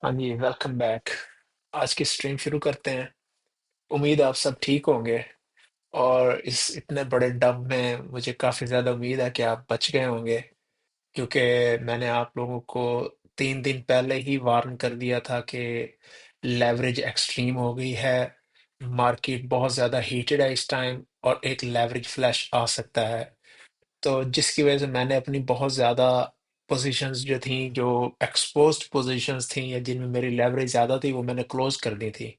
हाँ जी, welcome back. आज की स्ट्रीम शुरू करते हैं। उम्मीद है आप सब ठीक होंगे। और इस इतने बड़े डंप में मुझे काफ़ी ज़्यादा उम्मीद है कि आप बच गए होंगे, क्योंकि मैंने आप लोगों को 3 दिन पहले ही वार्न कर दिया था कि लेवरेज एक्सट्रीम हो गई है। मार्केट बहुत ज़्यादा हीटेड है इस टाइम और एक लेवरेज फ्लैश आ सकता है। तो जिसकी वजह से मैंने अपनी बहुत ज़्यादा पोजीशंस जो थी, जो एक्सपोज्ड पोजीशंस थी या जिनमें मेरी लेवरेज ज़्यादा थी, वो मैंने क्लोज कर दी थी।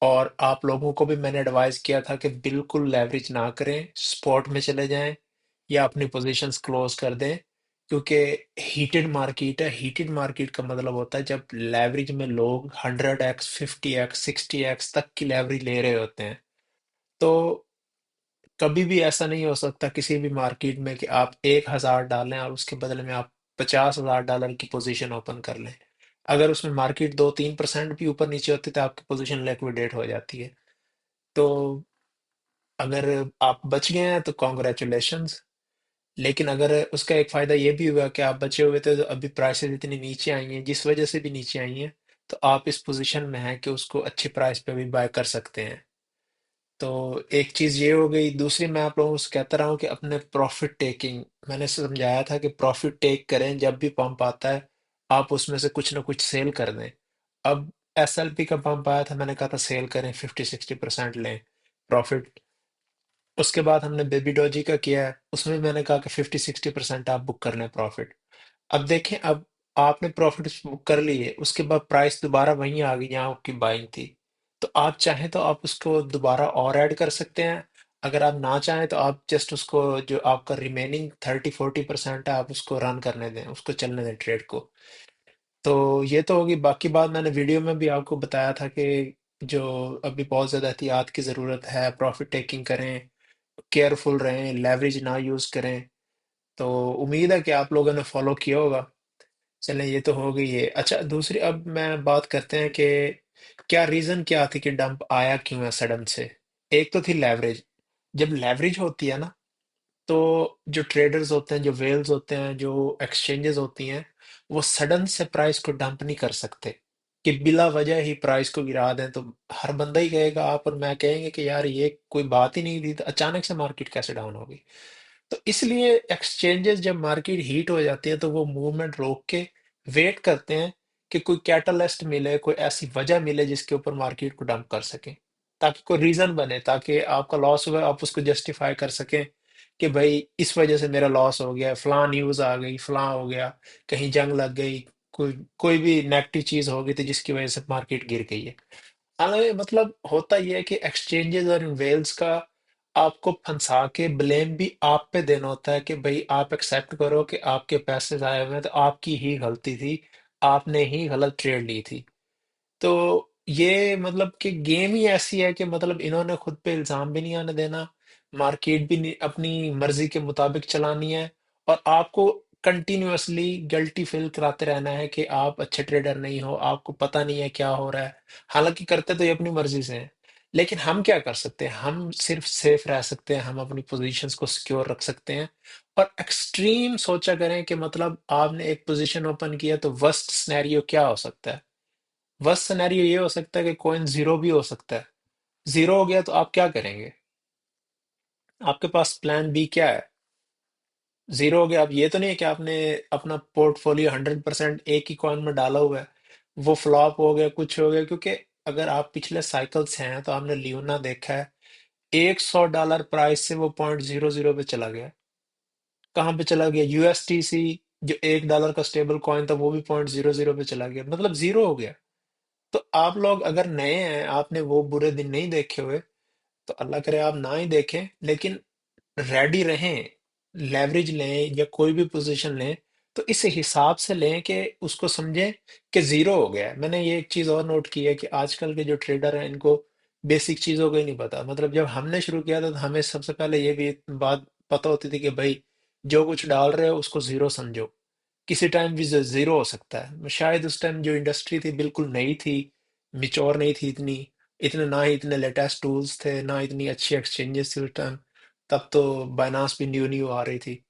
और आप लोगों को भी मैंने एडवाइस किया था कि बिल्कुल लेवरेज ना करें, स्पॉट में चले जाएं या अपनी पोजीशंस क्लोज कर दें, क्योंकि हीटेड मार्केट है। हीटेड मार्केट का मतलब होता है जब लेवरेज में लोग 100x 50x 60x तक की लेवरेज ले रहे होते हैं। तो कभी भी ऐसा नहीं हो सकता किसी भी मार्केट में कि आप 1,000 डालें और उसके बदले में आप $50,000 की पोजीशन ओपन कर लें। अगर उसमें मार्केट 2-3% भी ऊपर नीचे होती है तो आपकी पोजीशन लिक्विडेट हो जाती है। तो अगर आप बच गए हैं तो कॉन्ग्रेचुलेशंस। लेकिन अगर उसका एक फायदा ये भी हुआ कि आप बचे हुए थे, तो अभी प्राइसेस इतनी नीचे आई हैं, जिस वजह से भी नीचे आई हैं, तो आप इस पोजीशन में हैं कि उसको अच्छे प्राइस पे भी बाय कर सकते हैं। तो एक चीज ये हो गई। दूसरी, मैं आप लोगों से कहता रहा हूँ कि अपने प्रॉफिट टेकिंग, मैंने समझाया था कि प्रॉफिट टेक करें। जब भी पंप आता है आप उसमें से कुछ ना कुछ सेल कर दें। अब एसएलपी का पंप आया था, मैंने कहा था सेल करें, 50-60% लें प्रॉफिट। उसके बाद हमने बेबी डॉजी का किया है, उसमें भी मैंने कहा कि 50-60% आप बुक कर लें प्रॉफिट। अब देखें, अब आपने प्रॉफिट बुक कर ली है, उसके बाद प्राइस दोबारा वहीं आ गई जहां आपकी बाइंग थी। तो आप चाहें तो आप उसको दोबारा और ऐड कर सकते हैं। अगर आप ना चाहें तो आप जस्ट उसको, जो आपका रिमेनिंग 30-40% है, आप उसको रन करने दें, उसको चलने दें ट्रेड को। तो ये तो होगी। बाकी बात मैंने वीडियो में भी आपको बताया था कि जो अभी बहुत ज्यादा एहतियात की जरूरत है, प्रॉफिट टेकिंग करें, केयरफुल रहें, लेवरेज ना यूज करें। तो उम्मीद है कि आप लोगों ने फॉलो किया होगा। चलें, ये तो हो गई है। अच्छा, दूसरी अब मैं बात करते हैं कि क्या रीजन क्या थी कि डंप आया क्यों है सडन से। एक तो थी लेवरेज। जब लेवरेज होती है ना, तो जो ट्रेडर्स होते हैं, जो वेल्स होते हैं, जो एक्सचेंजेस होती हैं, वो सडन से प्राइस को डंप नहीं कर सकते कि बिला वजह ही प्राइस को गिरा दें। तो हर बंदा ही कहेगा, आप और मैं कहेंगे कि यार ये कोई बात ही नहीं थी, तो अचानक से मार्केट कैसे डाउन होगी। तो इसलिए एक्सचेंजेस जब मार्केट हीट हो जाती है तो वो मूवमेंट रोक के वेट करते हैं कि कोई कैटलिस्ट मिले, कोई ऐसी वजह मिले जिसके ऊपर मार्केट को डंप कर सके, ताकि कोई रीजन बने, ताकि आपका लॉस हुआ आप उसको जस्टिफाई कर सकें कि भाई इस वजह से मेरा लॉस हो गया, फलां न्यूज आ गई, फलां हो गया, कहीं जंग लग गई, कोई कोई भी नेगेटिव चीज हो गई थी जिसकी वजह से मार्केट गिर गई है। हालांकि मतलब होता यह है कि एक्सचेंजेस और इन वेल्स का आपको फंसा के ब्लेम भी आप पे देना होता है कि भाई आप एक्सेप्ट करो कि आपके पैसे जाए हुए हैं, तो आपकी ही गलती थी, आपने ही गलत ट्रेड ली थी। तो ये मतलब कि गेम ही ऐसी है कि मतलब इन्होंने खुद पे इल्जाम भी नहीं आने देना, मार्केट भी अपनी मर्जी के मुताबिक चलानी है, और आपको कंटिन्यूअसली गिल्टी फील कराते रहना है कि आप अच्छे ट्रेडर नहीं हो, आपको पता नहीं है क्या हो रहा है। हालांकि करते तो ये अपनी मर्जी से हैं। लेकिन हम क्या कर सकते हैं? हम सिर्फ सेफ रह सकते हैं, हम अपनी पोजीशंस को सिक्योर रख सकते हैं। और एक्सट्रीम सोचा करें कि मतलब आपने एक पोजीशन ओपन किया तो वर्स्ट सिनेरियो क्या हो सकता है। वर्स्ट सिनेरियो ये हो सकता है कि कॉइन जीरो भी हो सकता है। जीरो हो गया तो आप क्या करेंगे? आपके पास प्लान बी क्या है? जीरो हो गया, अब ये तो नहीं है कि आपने अपना पोर्टफोलियो 100% एक ही कॉइन में डाला हुआ है, वो फ्लॉप हो गया, कुछ हो गया। क्योंकि अगर आप पिछले साइकिल से हैं तो आपने लियोना देखा है, $100 प्राइस से वो 0.00 पे चला गया। कहाँ पे चला गया? यूएसटीसी, जो $1 का स्टेबल कॉइन था, वो भी 0.00 पे चला गया, मतलब जीरो हो गया। तो आप लोग अगर नए हैं, आपने वो बुरे दिन नहीं देखे हुए, तो अल्लाह करे आप ना ही देखें, लेकिन रेडी रहें। लेवरेज लें या कोई भी पोजीशन लें तो इस हिसाब से लें कि उसको समझें कि जीरो हो गया है। मैंने ये एक चीज और नोट की है कि आजकल के जो ट्रेडर हैं, इनको बेसिक चीजों का ही नहीं पता। मतलब जब हमने शुरू किया था तो हमें सबसे पहले ये भी बात पता होती थी कि भाई जो कुछ डाल रहे हो उसको जीरो समझो, किसी टाइम भी जीरो हो सकता है। शायद उस टाइम जो इंडस्ट्री थी बिल्कुल नई थी, मिच्योर नहीं थी इतनी, इतने ना ही इतने लेटेस्ट टूल्स थे, ना इतनी अच्छी एक्सचेंजेस थी उस टाइम। तब तो बाइनांस भी न्यू न्यू आ रही थी।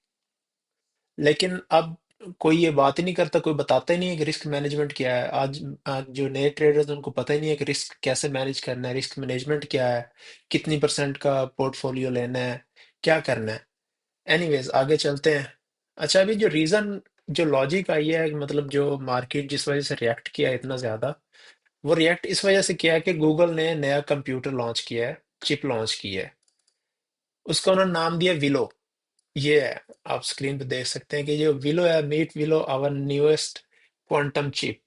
लेकिन अब कोई ये बात ही नहीं करता, कोई बताता ही नहीं है कि रिस्क मैनेजमेंट क्या है। आज जो नए ट्रेडर्स हैं उनको पता ही नहीं है कि रिस्क कैसे मैनेज करना है, रिस्क मैनेजमेंट क्या है, कितनी परसेंट का पोर्टफोलियो लेना है, क्या करना है। एनीवेज आगे चलते हैं। अच्छा, अभी जो रीजन, जो लॉजिक आई है, मतलब जो मार्केट जिस वजह से रिएक्ट किया है इतना ज्यादा, वो रिएक्ट इस वजह से किया है कि गूगल ने नया कंप्यूटर लॉन्च किया है, चिप लॉन्च की है। उसका उन्होंने नाम दिया विलो। ये है, आप स्क्रीन पे देख सकते हैं कि जो विलो है, meet Willow our newest quantum chip.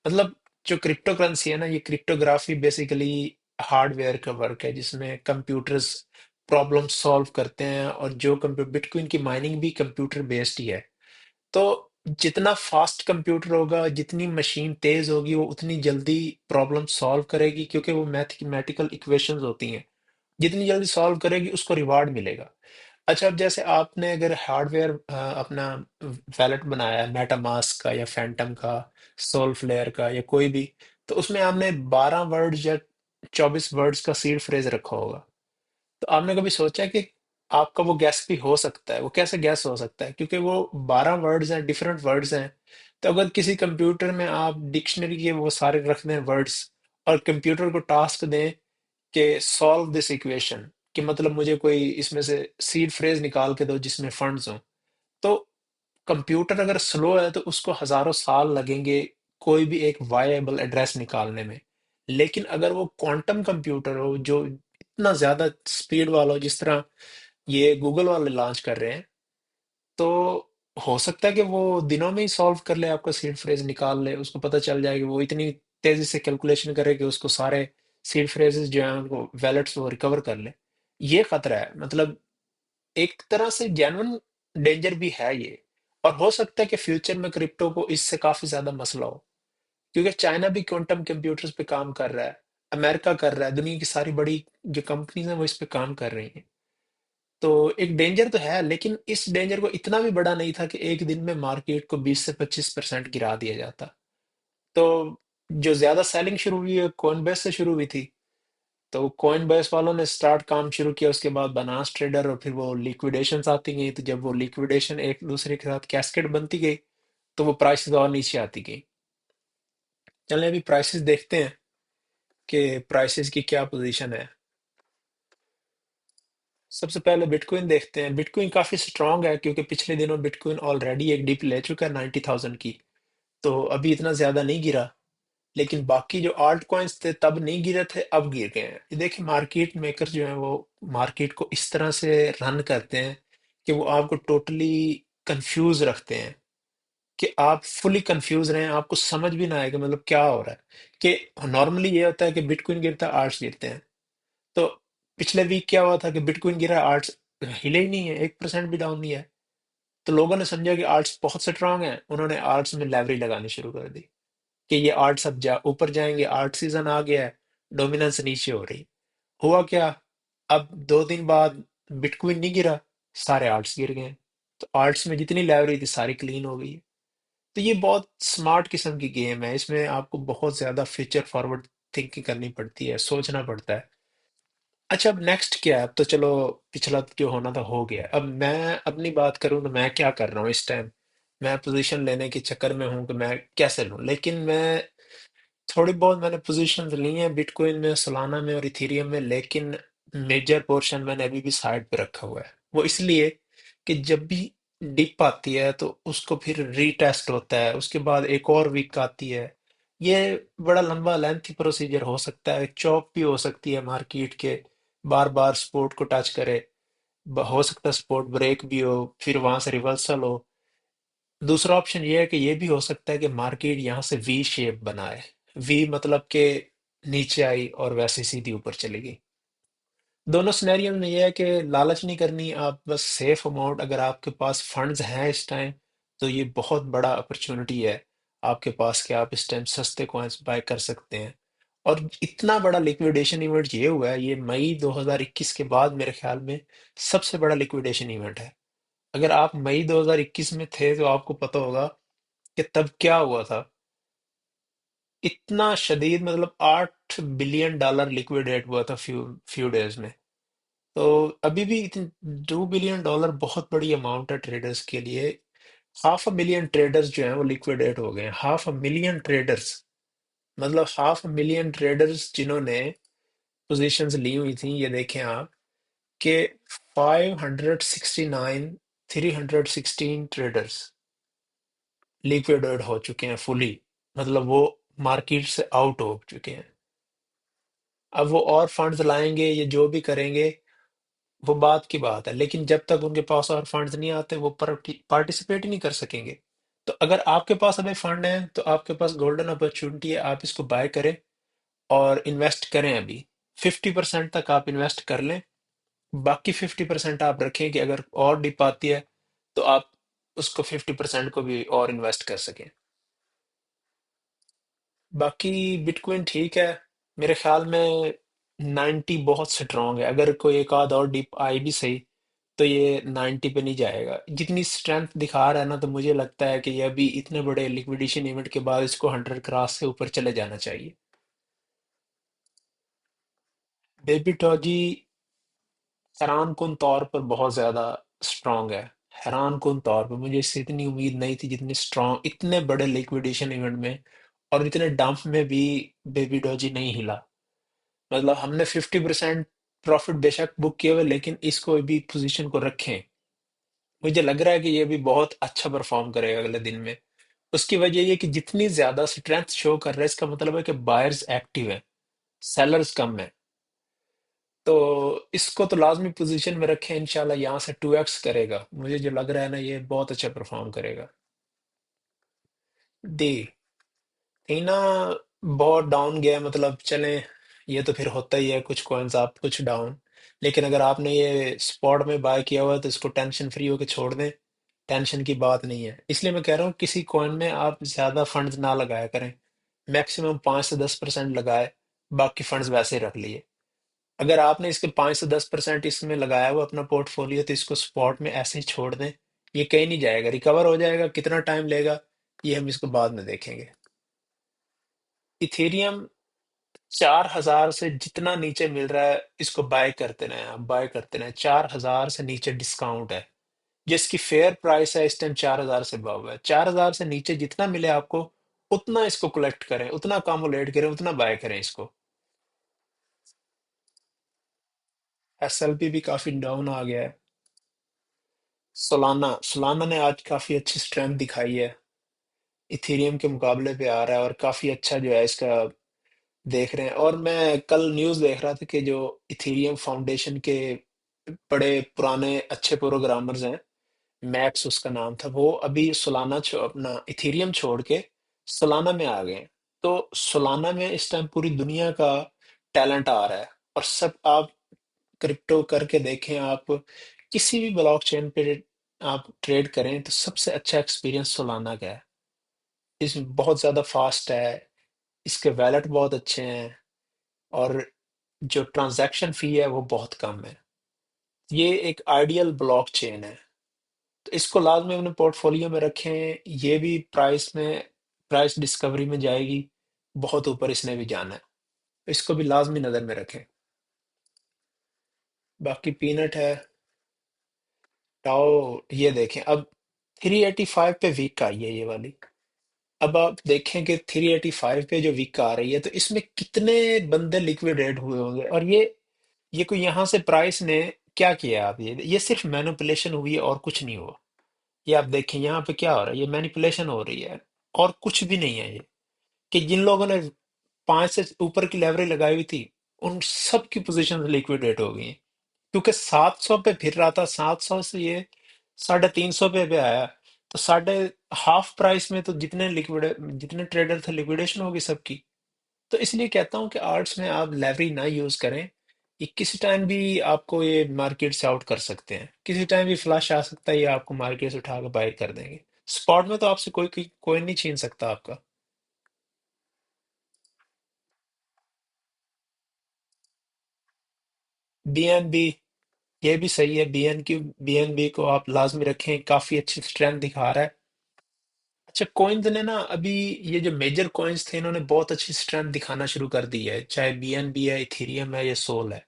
मतलब जो क्रिप्टो करेंसी है ना, ये क्रिप्टोग्राफी बेसिकली हार्डवेयर का वर्क है जिसमें कंप्यूटर्स प्रॉब्लम सॉल्व करते हैं, और जो कंप्यूटर बिटकॉइन की माइनिंग भी कंप्यूटर बेस्ड ही है। तो जितना फास्ट कंप्यूटर होगा, जितनी मशीन तेज होगी, वो उतनी जल्दी प्रॉब्लम सॉल्व करेगी, क्योंकि वो मैथमेटिकल इक्वेशंस होती हैं। जितनी जल्दी सॉल्व करेगी उसको रिवार्ड मिलेगा। अच्छा, अब जैसे आपने अगर हार्डवेयर अपना वैलेट बनाया है मेटामास्क का या फैंटम का, सोलफ्लेयर का या कोई भी, तो उसमें आपने 12 वर्ड्स या 24 वर्ड्स का सीड फ्रेज रखा होगा। तो आपने कभी सोचा कि आपका वो गैस भी हो सकता है? वो कैसे गैस हो सकता है? क्योंकि वो 12 वर्ड्स हैं, डिफरेंट वर्ड्स हैं। तो अगर किसी कंप्यूटर में आप डिक्शनरी के वो सारे रख दें वर्ड्स, और कंप्यूटर को टास्क दें कि सॉल्व दिस इक्वेशन, कि मतलब मुझे कोई इसमें से सीड फ्रेज निकाल के दो जिसमें फंड्स हों, तो कंप्यूटर अगर स्लो है तो उसको हजारों साल लगेंगे कोई भी एक वायबल एड्रेस निकालने में। लेकिन अगर वो क्वांटम कंप्यूटर हो जो इतना ज्यादा स्पीड वाला हो, जिस तरह ये गूगल वाले लॉन्च कर रहे हैं, तो हो सकता है कि वो दिनों में ही सॉल्व कर ले, आपका सीड फ्रेज निकाल ले, उसको पता चल जाए कि वो इतनी तेजी से कैलकुलेशन करे कि उसको सारे सीड फ्रेजेस जो हैं उनको वैलेट्स वो रिकवर कर ले। ये खतरा है, मतलब एक तरह से जेन्युइन डेंजर भी है ये। और हो सकता है कि फ्यूचर में क्रिप्टो को इससे काफी ज्यादा मसला हो, क्योंकि चाइना भी क्वांटम कंप्यूटर्स पे काम कर रहा है, अमेरिका कर रहा है, दुनिया की सारी बड़ी जो कंपनीज हैं वो इस पे काम कर रही हैं। तो एक डेंजर तो है, लेकिन इस डेंजर को इतना भी बड़ा नहीं था कि एक दिन में मार्केट को 20 से 25% गिरा दिया जाता। तो जो ज्यादा सेलिंग शुरू हुई है कॉइनबेस से शुरू हुई थी। तो कॉइनबेस वालों ने स्टार्ट काम शुरू किया, उसके बाद बनास ट्रेडर, और फिर वो लिक्विडेशंस आती गई। तो जब वो लिक्विडेशन एक दूसरे के साथ कैस्केड बनती गई, तो वो प्राइसेस और नीचे आती गई। चलें अभी प्राइसेस देखते हैं कि प्राइसेस की क्या पोजीशन है। सबसे पहले बिटकॉइन देखते हैं। बिटकॉइन काफी स्ट्रांग है, क्योंकि पिछले दिनों बिटकॉइन ऑलरेडी एक डिप ले चुका है 90,000 की। तो अभी इतना ज्यादा नहीं गिरा। लेकिन बाकी जो आल्ट कॉइन्स थे तब नहीं गिरे थे, अब गिर गए हैं। ये देखिए, मार्केट मेकर जो है वो मार्केट को इस तरह से रन करते हैं कि वो आपको टोटली कंफ्यूज रखते हैं, कि आप फुली कंफ्यूज रहें, आपको समझ भी ना आए कि मतलब क्या हो रहा है। कि नॉर्मली ये होता है कि बिटकॉइन गिरता है, आर्ट्स गिरते हैं। तो पिछले वीक क्या हुआ था कि बिटकॉइन गिरा, आर्ट्स हिले ही नहीं है, 1% भी डाउन नहीं है। तो लोगों ने समझा कि आर्ट्स बहुत स्ट्रांग है, उन्होंने आर्ट्स में लेवरेज लगानी शुरू कर दी कि ये आर्ट्स अब ऊपर जाएंगे, आर्ट सीजन आ गया है, डोमिनेंस नीचे हो रही। हुआ क्या? अब 2 दिन बाद बिटकॉइन नहीं गिरा, सारे आर्ट्स गिर गए। तो आर्ट्स में जितनी लेवरेज थी सारी क्लीन हो गई। तो ये बहुत स्मार्ट किस्म की गेम है, इसमें आपको बहुत ज्यादा फ्यूचर फॉरवर्ड थिंकिंग करनी पड़ती है, सोचना पड़ता है। अच्छा, अब नेक्स्ट क्या है? अब तो चलो, पिछला जो होना था हो गया। अब मैं अपनी बात करूं तो मैं क्या कर रहा हूँ इस टाइम। मैं पोजीशन लेने के चक्कर में हूं कि मैं कैसे लूं, लेकिन मैं थोड़ी बहुत मैंने पोजीशंस ली हैं बिटकॉइन में, सोलाना में और इथेरियम में। लेकिन मेजर पोर्शन मैंने अभी भी साइड पे रखा हुआ है। वो इसलिए कि जब भी डिप आती है तो उसको फिर रीटेस्ट होता है, उसके बाद एक और वीक आती है। ये बड़ा लंबा लेंथी प्रोसीजर हो सकता है, चॉप भी हो सकती है मार्केट के, बार बार सपोर्ट को टच करे। हो सकता है सपोर्ट ब्रेक भी हो, फिर वहां से रिवर्सल हो। दूसरा ऑप्शन ये है कि ये भी हो सकता है कि मार्केट यहाँ से वी शेप बनाए। वी मतलब कि नीचे आई और वैसे सीधी ऊपर चली गई। दोनों सिनेरियो में ये है कि लालच नहीं करनी, आप बस सेफ अमाउंट, अगर आपके पास फंड्स हैं इस टाइम, तो ये बहुत बड़ा अपॉर्चुनिटी है आपके पास कि आप इस टाइम सस्ते कॉइन्स बाय कर सकते हैं। और इतना बड़ा लिक्विडेशन इवेंट ये हुआ है, ये मई 2021 के बाद मेरे ख्याल में सबसे बड़ा लिक्विडेशन इवेंट है। अगर आप मई 2021 में थे तो आपको पता होगा कि तब क्या हुआ था। इतना शदीद, मतलब $8 बिलियन लिक्विडेट हुआ था फ्यू फ्यू डेज में। तो अभी भी $2 बिलियन बहुत बड़ी अमाउंट है ट्रेडर्स के लिए। 500,000 ट्रेडर्स जो हैं वो लिक्विडेट हो गए हैं। 500,000 ट्रेडर्स, मतलब 500,000 ट्रेडर्स जिन्होंने पोजीशंस ली हुई थी, ये देखें आप कि 569 316 ट्रेडर्स लिक्विडेट हो चुके हैं फुली, मतलब वो मार्केट से आउट हो चुके हैं। अब वो और फंड्स लाएंगे, ये जो भी करेंगे वो बात की बात है, लेकिन जब तक उनके पास और फंड्स नहीं आते वो पार्टिसिपेट ही नहीं कर सकेंगे। तो अगर आपके पास अभी फंड है तो आपके पास गोल्डन अपॉर्चुनिटी है, आप इसको बाय करें और इन्वेस्ट करें। अभी 50% तक आप इन्वेस्ट कर लें, बाकी 50% आप रखें कि अगर और डिप आती है तो आप उसको 50% को भी और इन्वेस्ट कर सकें। बाकी बिटकॉइन ठीक है, मेरे ख्याल में 90 बहुत स्ट्रांग है। अगर कोई एक आध और डिप आई भी सही तो ये 90 पे नहीं जाएगा। जितनी स्ट्रेंथ दिखा रहा है ना, तो मुझे लगता है कि ये अभी इतने बड़े लिक्विडेशन इवेंट के बाद इसको 100 क्रॉस से ऊपर चले जाना चाहिए। बेबी टॉजी हैरान कुन तौर पर बहुत ज्यादा स्ट्रांग है। हैरान कुन तौर पर मुझे इससे इतनी उम्मीद नहीं थी, जितनी स्ट्रांग इतने बड़े लिक्विडेशन इवेंट में और इतने डंप में भी बेबी डॉजी नहीं हिला। मतलब हमने 50% प्रॉफिट बेशक बुक किए हुए, लेकिन इसको भी पोजीशन को रखें। मुझे लग रहा है कि ये भी बहुत अच्छा परफॉर्म करेगा अगले दिन में। उसकी वजह ये कि जितनी ज्यादा स्ट्रेंथ शो कर रहा है, इसका मतलब है कि बायर्स एक्टिव है, सेलर्स कम है। तो इसको तो लाजमी पोजीशन में रखें, इंशाल्लाह यहाँ से 2x करेगा। मुझे जो लग रहा है ना, ये बहुत अच्छा परफॉर्म करेगा। डी ना बहुत डाउन गया, मतलब चलें, ये तो फिर होता ही है, कुछ कॉइन्स आप कुछ डाउन। लेकिन अगर आपने ये स्पॉट में बाय किया हुआ है तो इसको टेंशन फ्री होकर छोड़ दें। टेंशन की बात नहीं है, इसलिए मैं कह रहा हूँ किसी कॉइन में आप ज्यादा फंड्स ना लगाया करें। मैक्सिमम 5 से 10% लगाए, बाकी फंड्स वैसे ही रख लिए। अगर आपने इसके 5 से 10% इसमें लगाया हुआ अपना पोर्टफोलियो, तो इसको स्पॉट में ऐसे ही छोड़ दें। ये कहीं नहीं जाएगा, रिकवर हो जाएगा। कितना टाइम लेगा ये हम इसको बाद में देखेंगे। इथेरियम 4,000 से जितना नीचे मिल रहा है इसको बाय करते रहें, आप बाय करते रहें। 4,000 से नीचे डिस्काउंट है, जिसकी फेयर प्राइस है इस टाइम 4,000 से above है। 4,000 से नीचे जितना मिले आपको उतना इसको कलेक्ट करें, उतना अकामुलेट करें, उतना बाय करें इसको। एसएलपी भी काफी डाउन आ गया है। सोलाना सोलाना ने आज काफी अच्छी स्ट्रेंथ दिखाई है, इथेरियम के मुकाबले पे आ रहा है और काफी अच्छा जो है इसका देख रहे हैं। और मैं कल न्यूज़ देख रहा था कि जो इथेरियम फाउंडेशन के बड़े पुराने अच्छे प्रोग्रामर्स हैं, मैक्स उसका नाम था, वो अभी सोलाना अपना इथेरियम छोड़ के सोलाना में आ गए हैं। तो सोलाना में इस टाइम पूरी दुनिया का टैलेंट आ रहा है। और सब आप क्रिप्टो करके देखें, आप किसी भी ब्लॉकचेन पे आप ट्रेड करें तो सबसे अच्छा एक्सपीरियंस सोलाना का है। इसमें बहुत ज़्यादा फास्ट है, इसके वैलेट बहुत अच्छे हैं और जो ट्रांजैक्शन फी है वो बहुत कम है। ये एक आइडियल ब्लॉकचेन है, तो इसको लाजमी अपने पोर्टफोलियो में रखें। ये भी प्राइस डिस्कवरी में जाएगी, बहुत ऊपर इसने भी जाना है, तो इसको भी लाजमी नज़र में रखें। बाकी पीनट है, टाओ, ये देखें अब 385 पे वीक आई है ये वाली। अब आप देखें कि 385 पे जो वीक आ रही है, तो इसमें कितने बंदे लिक्विडेट हुए होंगे। और ये कोई यहाँ से प्राइस ने क्या किया, आप ये सिर्फ मैनिपुलेशन हुई है और कुछ नहीं हुआ। ये आप देखें यहाँ पे क्या हो रहा है, ये मैनिपुलेशन हो रही है और कुछ भी नहीं है। ये कि जिन लोगों ने 5 से ऊपर की लेवरेज लगाई हुई थी, उन सब की पोजीशन लिक्विडेट हो गई हैं। क्योंकि 700 पे फिर रहा था, 700 से ये 350 पे आया। तो साढ़े हाफ प्राइस में तो जितने ट्रेडर थे, लिक्विडेशन होगी सबकी। तो इसलिए कहता हूँ कि आर्ट्स में आप लेवरेज ना यूज करें। ये किसी टाइम भी आपको ये मार्केट से आउट कर सकते हैं, किसी टाइम भी फ्लश आ सकता है, ये आपको मार्केट से उठा के बाय कर देंगे। स्पॉट में तो आपसे कोई नहीं छीन सकता आपका। बीएनबी, ये भी सही है। बीएनबी को आप लाजमी रखें, काफी अच्छी स्ट्रेंथ दिखा रहा है। अच्छा, कॉइन्स ने ना अभी, ये जो मेजर कॉइन्स थे इन्होंने बहुत अच्छी स्ट्रेंथ दिखाना शुरू कर दी है, चाहे बीएनबी है, इथेरियम है, या सोल है।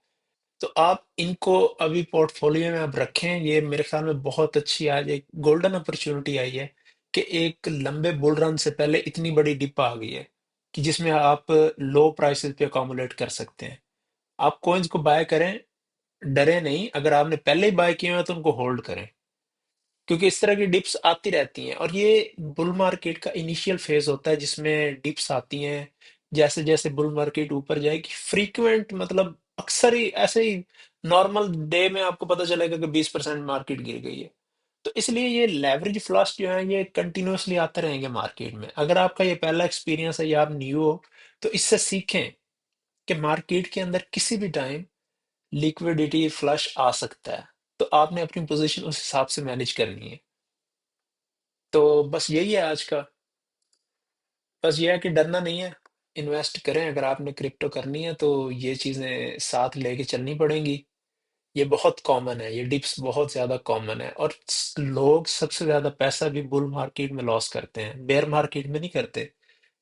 तो आप इनको अभी पोर्टफोलियो में आप रखें। ये मेरे ख्याल में बहुत अच्छी आज एक गोल्डन अपॉर्चुनिटी आई है कि एक लंबे बुल रन से पहले इतनी बड़ी डिप आ गई है कि जिसमें आप लो प्राइसेस पे अकोमोडेट कर सकते हैं। आप कॉइन्स को बाय करें, डरे नहीं, अगर आपने पहले ही बाय किए हैं तो उनको होल्ड करें, क्योंकि इस तरह की डिप्स आती रहती हैं और ये बुल मार्केट का इनिशियल फेज होता है जिसमें डिप्स आती हैं। जैसे जैसे बुल मार्केट ऊपर जाएगी, फ्रीक्वेंट मतलब अक्सर ही ऐसे ही नॉर्मल डे में आपको पता चलेगा कि 20% मार्केट गिर गई है। तो इसलिए ये लेवरेज फ्लश जो है ये कंटिन्यूअसली आते रहेंगे मार्केट में। अगर आपका ये पहला एक्सपीरियंस है या आप न्यू हो, तो इससे सीखें कि मार्केट के अंदर किसी भी टाइम लिक्विडिटी फ्लश आ सकता है। तो आपने अपनी पोजीशन उस हिसाब से मैनेज करनी है। तो बस यही है आज का। बस ये है कि डरना नहीं है, इन्वेस्ट करें। अगर आपने क्रिप्टो करनी है तो ये चीजें साथ लेके चलनी पड़ेंगी। ये बहुत कॉमन है, ये डिप्स बहुत ज्यादा कॉमन है, और लोग सबसे ज्यादा पैसा भी बुल मार्केट में लॉस करते हैं, बेयर मार्केट में नहीं करते।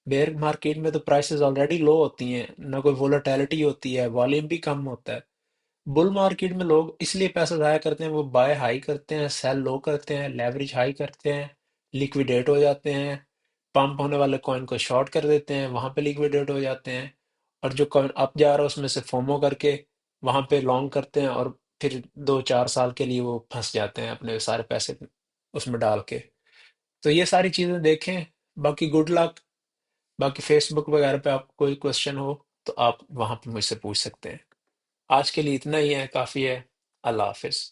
बेयर मार्केट में तो प्राइसेस ऑलरेडी लो होती हैं, ना कोई वोलेटिलिटी होती है, वॉल्यूम भी कम होता है। बुल मार्केट में लोग इसलिए पैसा जाया करते हैं, वो बाय हाई करते हैं, सेल लो करते हैं, लेवरेज हाई करते हैं, लिक्विडेट हो जाते हैं, पंप होने वाले कॉइन को शॉर्ट कर देते हैं, वहां पे लिक्विडेट हो जाते हैं, और जो कॉइन अप जा रहा है उसमें से फोमो करके वहां पे लॉन्ग करते हैं, और फिर 2-4 साल के लिए वो फंस जाते हैं अपने सारे पैसे उसमें डाल के। तो ये सारी चीजें देखें। बाकी गुड लक। बाकी फेसबुक वगैरह पे आपको कोई क्वेश्चन हो तो आप वहां पे मुझसे पूछ सकते हैं। आज के लिए इतना ही है, काफी है। अल्लाह हाफिज।